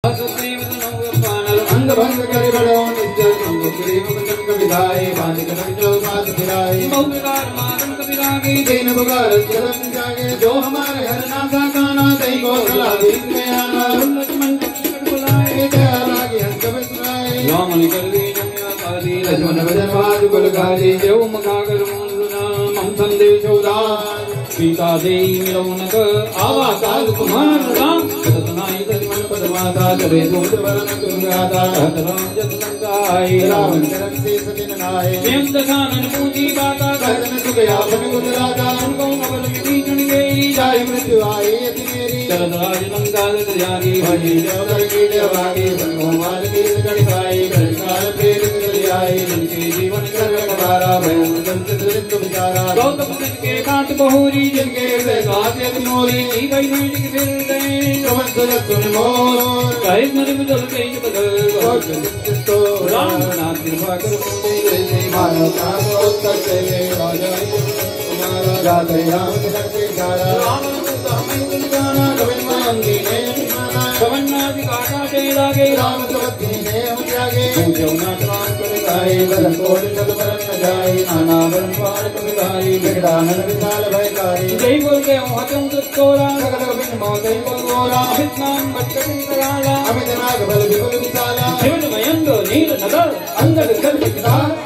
अंग भंग करे बड़ो नित्य संग प्रेम वचन कविधाय बांध कर जो साथ फिराए बहुकार मारन कविरागे देन बुगार चरण जागे जो हमारे हर नासा काना दई को सला बीच में आना लक्ष्मण कट बुलाए जय लागे हंस बसराए राम निकल गई जमुना पारी लक्ष्मण भजन बाज कुल गाजी देव मखागर मोन मम संदेश उदार सीता देई मिलौनक आवा काल कुमार राम सतनाई तजमन पदमाता चले दूत वरण तुंगाता हतराम जत लंकाई रावण करम से सजन नाय प्रेम दशानन पूजी बाता करन सुख यापन गुजराता उनको अवल विभीषण गई जाय मृत्यु आए अति मेरी चरद राज लंका जागी भजी देवतर की देवागी भगवान की गणिकाई गणकाल प्रेरित चली आई जिनके जीवन कर गवारा भयं दंत दृष्ट विचारा गौतम के कांत बहुरी जिनके हृदय गाते मोरी की गई नहीं कि फिर गए कवन सुरत सुन मोर कहे मर बदल गई बदल तो राम नाम कृपा कर मुझे जैसे मानो का उत्तर चले राजा तुम्हारा राधे राम करते गारा राम तो हमें तुम जाना कवन मांगी ने माना कवन नादि काटा तेरा के राम तवती ने हम जागे पूजो ना राम कर गाए बरन कोट जग बरन न जाए नाना बरन पार कर गाए जगदानन विशाल भयकारी जय बोल के हतम तोरा सगल बिन मोदय बोला अमित नाम बटकन कराला अमित नाग बल विपुल विशाला शिवन मयंग नील नगर अंगद कर विकराल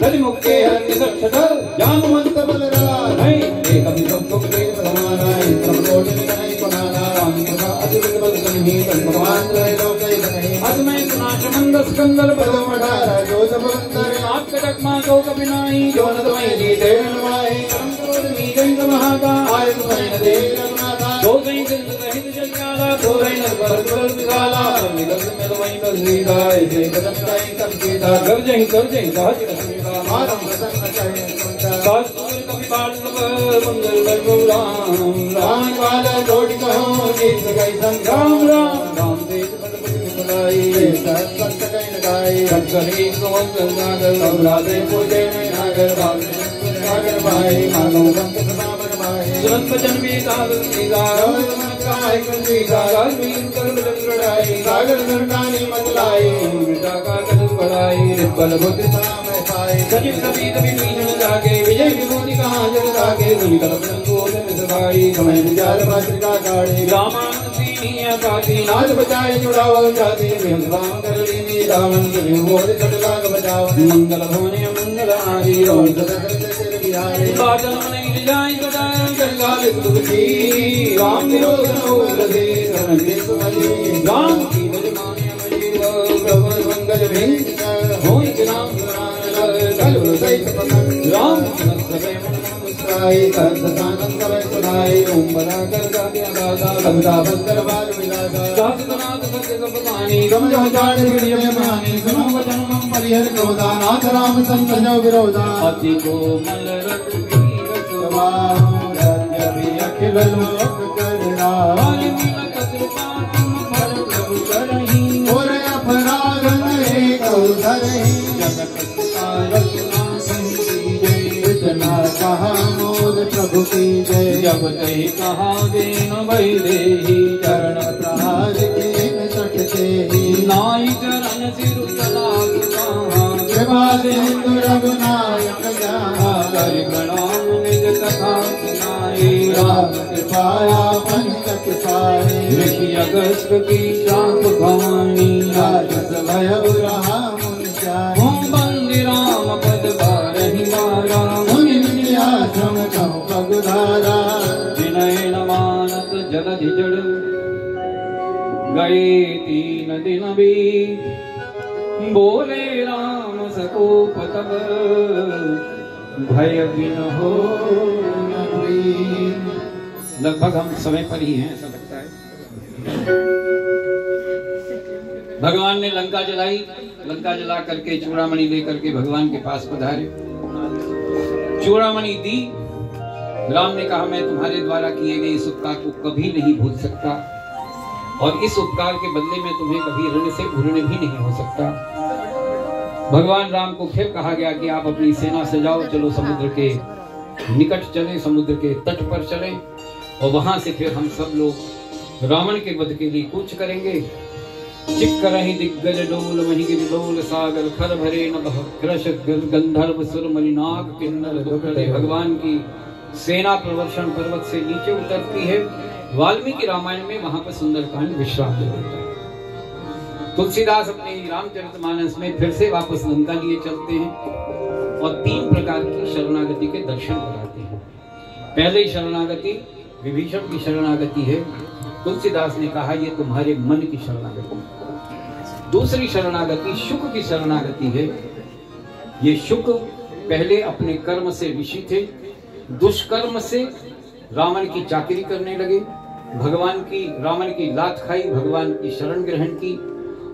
गज मुक्के हरि सक्षर जामवंत बलरा नहीं एक अभी सब सुख दे समाना इंद्र कोट नहीं कोनाना राम कथा अतिविद बल नहीं भगवान रहे लोक नहीं असमय सुनाश मंद स्कंदर बल मठारा जो सब अंदर आप कटक मा जो कबिनाई जो नदमय जी देवनवाई परम क्रोध मी गंग महागा आय तुम्हें न दे रघुनाथा दो गई गंग सहित जंगाला दो गई न पर विशाला निगल में वही बसीदा ऐसे कदम काई तब सीधा गरजहि साहस रसीदा मारम प्रसन्न चाहे सास कवि बाल मंगल बरगु राम राम काल जोड़ी कहो गीत गई संग्राम राम राम देश बल बुलाई संत कई लगाई कंकरी सोच नागर अवलादे पूजे में नागर नागर भाई मानो संत नागर भाई तुरंत बचन में सागर सीधा काय कंदी सागर वीर कर लड़ाई सागर सरदानी मतलाई बेटा का कद पढ़ाई बल बुद्धि नाम पाए सजीव कभी कभी मीन जागे विजय विभूति कहाँ जग जागे दुनि कल्पन बोल में सभाई समय विचार पत्रिका गाड़ी रामानुजीनिया काटी नाच बजाए जुड़ावल जाती राम कर लीनी रावण के बोल चटलाग बजावन मंगल भवने मंगल आरी और सिर बिहारी बादल नहीं जाई बजाए गंगा सुखी राम विरोध हो रहे रणदे सुमली राम की बजमाने मजीद प्रभु मंगल भेंट होई राम कल सहित राम सबे मन मुस्काई सदानंद वै सुनाई ओम बड़ा कर गाया दादा सबदा बंदर बार विलासा साधनाथ सत्य सब पानी समझो जान विड़िय में मानी सुनो वचन मम परिहर क्रोधा नाथ राम संत जो विरोधा अति को मल रत वीर सवा जबि अखिल लोक करना वाल्मीकि कृपा तुम भर प्रभु करहि और अपराध नहीं कौ धरहि जगत रचना संकीजय कहा मोद प्रभु की जय जब कही कहा देन भई देहि चरण प्रहार के सटके ही नाई चरण सिर तलाक कहा कृपा सिंधु रघुनायक जहाँ हरि प्रणाम निज कथा सुनाई राम कृपाया पंचक पाए ऋषि अगस्त की शांत भवानी राजस भयउ रहा मुनि जाए बंदी राम पद बारहि मारा मुनि आश्रम कहु पगुधारा विनय न मानत जलधि जड़ गए 3 दिन बीत बोले राम सकोप तब भय बिन हो लगभग हम समय पर ही हैं ऐसा लगता है। भगवान ने लंका जलाई, लंका जला करके चूड़ामणि लेकर के भगवान के पास पधारे। चूड़ामणि दी। राम ने कहा मैं तुम्हारे द्वारा किए गए इस उपकार को कभी नहीं भूल सकता और इस उपकार के बदले में तुम्हें कभी ऋण से ऋण भी नहीं हो सकता। भगवान राम को फिर कहा गया कि आप अपनी सेना सजाओ, चलो समुद्र के निकट चलें, समुद्र के तट पर चलें और वहां से फिर हम सब लोग रावण के वध के लिए कूच करेंगे। चिक्करहि दिग्गज डोल महि गिरिलोल सागर खर भरे नभ कृश गंधर्व सुर मलिनाग किन्नर दुखड़े। भगवान की सेना प्रवर्षण पर्वत से नीचे उतरती है। वाल्मीकि रामायण में वहां पर सुंदरकांड विश्राम ले लेता है। तुलसीदास अपने रामचरितमानस में फिर से वापस लंका लिए चलते हैं और 3 प्रकार की शरणागति के दर्शन कराते हैं। पहले शरणागति विभीषण की शरणागति है। तुलसीदास ने कहा ये तुम्हारे मन की शरणागति। दूसरी शरणागति शुक की शरणागति है। ये शुक पहले अपने कर्म से ऋषि थे, दुष्कर्म से रावण की चाकरी करने लगे, रावण की लात खाई, भगवान की शरण ग्रहण की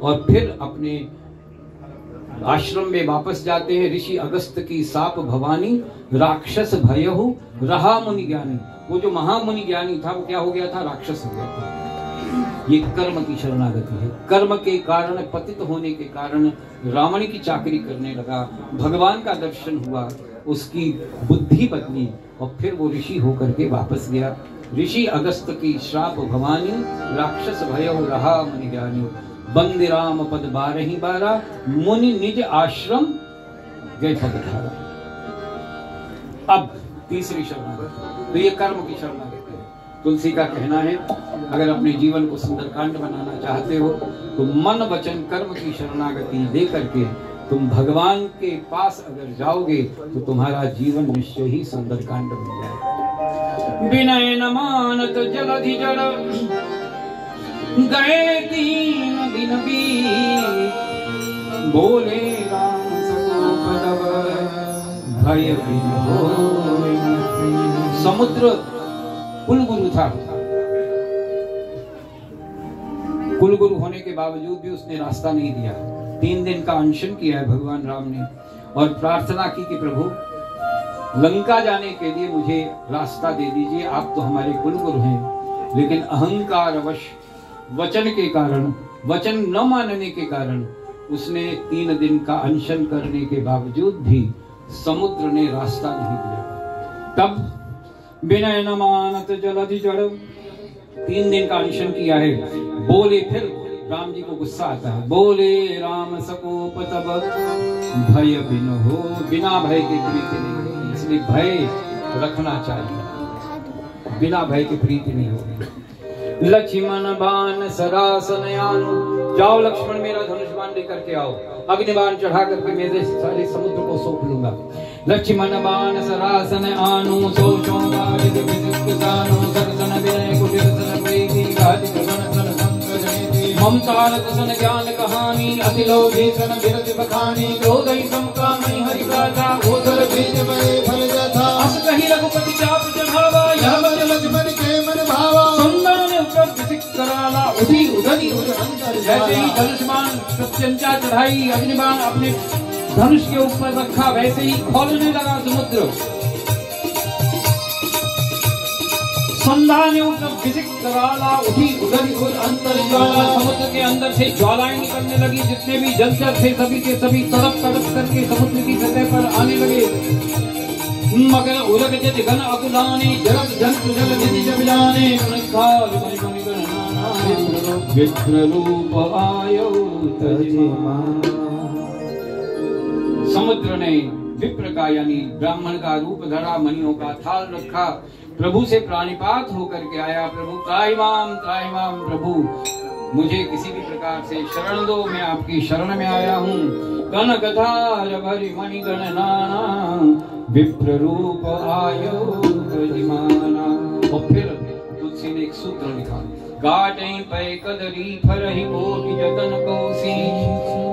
और फिर अपने आश्रम में वापस जाते हैं। ऋषि अगस्त की साप भवानी राक्षस भयहु रहा मुनि ज्ञानी। वो जो महामुनि ज्ञानी था वो क्या हो गया था? राक्षस हो गया था। ये कर्म की शरणागति है। कर्म के कारण, पतित होने के कारण रावण की चाकरी करने लगा, भगवान का दर्शन हुआ, उसकी बुद्धि बदली और फिर वो ऋषि होकर के वापस गया। ऋषि अगस्त की श्राप भवानी राक्षस भयहु रहा मुनि ज्ञानी। बंदे राम पद 12 मुनि निज आश्रम गए पदधारा। अब तीसरी शरणागति, तो ये कर्म की शरणागति है। तुलसी का कहना है अगर अपने जीवन को सुंदरकांड बनाना चाहते हो तो मन वचन कर्म की शरणागति लेकर के तुम भगवान के पास अगर जाओगे तो तुम्हारा जीवन निश्चय ही सुंदरकांड बन जाएगा। विनय न मानत जलधि जड़ गए 3 दिन बीत, बोले राम सकोपदव भय बिन होय न। समुद्र कुलगुरु था, कुलगुरु होने के बावजूद भी उसने रास्ता नहीं दिया। 3 दिन का अनशन किया है भगवान राम ने और प्रार्थना की कि प्रभु लंका जाने के लिए मुझे रास्ता दे दीजिए, आप तो हमारे कुलगुरु हैं। लेकिन अहंकारवश वचन के कारण, वचन न मानने के कारण उसने 3 दिन का अनशन करने के बावजूद भी समुद्र ने रास्ता नहीं दिया। तब विनय न मानत जलधि जड़, 3 दिन का अनशन किया है। बोले, फिर राम जी को गुस्सा आता है, बोले राम सकोप तब भय बिन हो। बिना भय के प्रीति नहीं होगी, इसलिए भय रखना चाहिए, बिना भय की प्रीति नहीं होगी। लक्ष्मण बाण सरासन आनु, जाओ लक्ष्मण मेरा धनुष बाण लेकर के आओ, अग्निबाण चढ़ा करके मेरे सारे समुद्र को सौंप लूंगा। लक्ष्मण बाण सरासन आनु, सोचो बारिद विदित जानो, सरसन विनय कुटिर सन प्रीति घाति सन सन संकजनेति। ममतार सन ज्ञान कहानी, अति लोभी सन विरति बखानी, क्रोधई समकामई हरि गाथा, ओसर बीज बड़े फल जथा। अस कहि रघुपति चाप चढ़ावा, यह बच लक्ष्मण के मन भावा। कराला उठी उधरी जैसे ही धनुष्मान प्रत्यंचा चढ़ाई, अग्निबाण अपने धनुष के ऊपर रखा, वैसे ही खोलने लगा समुद्र। संधान कराला उठी उधरी अंतर ज्वाला, समुद्र के अंदर से ज्वालाएं निकलने लगी। जितने भी जलचर थे सभी के सभी तड़प तड़प करके समुद्र की सतह पर आने लगे। मगर उरग जति घन अकुलाने, जगत जंतु जल निधि जब जाने। विप्र रूप आयो तजिमान, समुद्र ने विप्र का यानी ब्राह्मण का रूप धरा, मणियों का थाल रखा, प्रभु से प्राणिपात होकर के आया। प्रभु त्राहिमाम प्रभु मुझे किसी भी प्रकार से शरण दो, मैं आपकी शरण में आया हूँ। कनकधार भरि मणि गण नाना, विप्र रूप आयो तजिमाना। और फिर तुलसी ने एक सूत्र लिखा, गाटै पै कदरी फरहि कोटि जतन कौसी।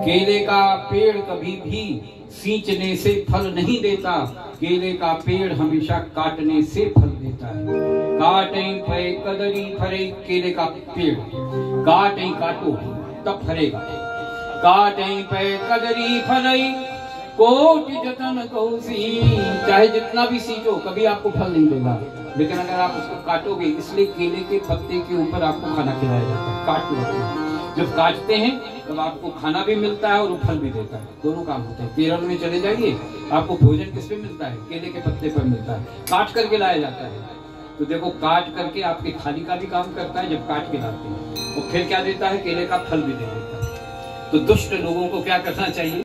केले का पेड़ कभी भी सींचने से फल नहीं देता, केले का पेड़ हमेशा काटने से फल देता है। काटै पै कदरी फरहि, केले का पेड़ काटै काटो तब फरेगा। काटै पै कदरी फरहि कोटि जतन कौसी, चाहे जितना भी सींचो कभी आपको फल नहीं देगा, लेकिन अगर आप उसको काटोगे, इसलिए केले के पत्ते के ऊपर आपको खाना खिलाया जाता है। काट लो, जब काटते हैं तब आपको खाना भी मिलता है और वो फल भी देता है, दोनों काम होते हैं। केरल में चले जाइए, आपको भोजन किस पे मिलता है? केले के पत्ते पर मिलता है, काट करके लाया जाता है। तो देखो, काट करके आपके थाली का भी काम करता है जब काट के लाते हैं, और फिर क्या देता है? केले का फल भी दे देता है। तो दुष्ट लोगों को क्या करना चाहिए?